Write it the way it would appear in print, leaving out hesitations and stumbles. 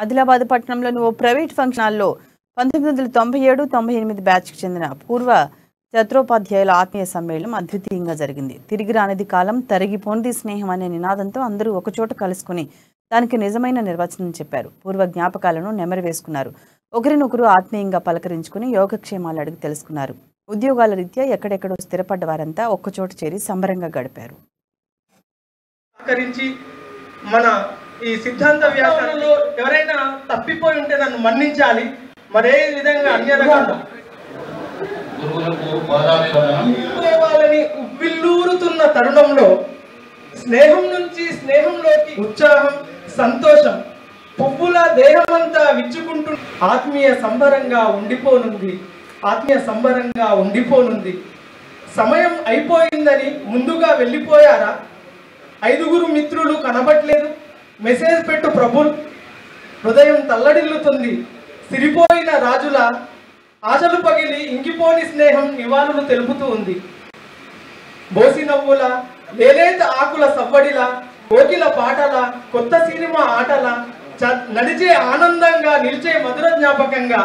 ఆదిలాబాద్ పట్టణంలోని ఓ private function హాల్లో 1997-98 బ్యాచ్కి చెందిన పూర్వ ఛత్రోపాధ్యాయుల ఆత్మీయ సమ్మేళనం అద్వితీయంగా జరిగింది. తిరిగి రానిది కాలం, తరిగిపోనిది స్నేహం అనే నినాదంతో అందరూ ఒకచోట కలుసుకుని దానికి నిజమైన నిర్వచనం చెప్పారు. పూర్వ జ్ఞాపకాలను నెమరు వేసుకున్నారు. ఒకరినొకరు ఆత్మీయంగా పలకరించుకుని యోగక్షేమాలు అడిగి తెలుసుకున్నారు. ఉద్యోగాల రీత్యా ఎక్కడెక్కడో స్థిరపడ్డ వారంతా ఒక్కచోట చేరి సంబరంగా గడిపారు. మన ఈ సిద్ధాంత వ్యాఖ్యానంలో ఎవరైనా తప్పిపోయి ఉంటే నన్ను మన్నించాలి. మరే విధంగా అన్య రకాల వాళ్ళని ఉవ్విల్లూరుతున్న తరుణంలో స్నేహం నుంచి స్నేహంలోకి ఉత్సాహం, సంతోషం పువ్వుల దేహమంతా విచ్చుకుంటూ ఆత్మీయ సంబరంగా ఉండిపోనుంది. సమయం అయిపోయిందని ముందుగా వెళ్ళిపోయారా? 5 మిత్రులు కనబట్లేదు. మెసేజ్ పెట్టు ప్రభుల్. హృదయం తల్లడిల్లుతుంది. సిరిపోయిన రాజుల ఆశలు పగిలి ఇంకిపోని స్నేహం నివాళులు తెలుపుతూ ఉంది. బోసి నవ్వుల, లేలేత ఆకుల సవ్వడిల, కోకిల పాటల, కొత్త సినిమా ఆటల, నడిచే ఆనందంగా నిలిచే మధుర జ్ఞాపకంగా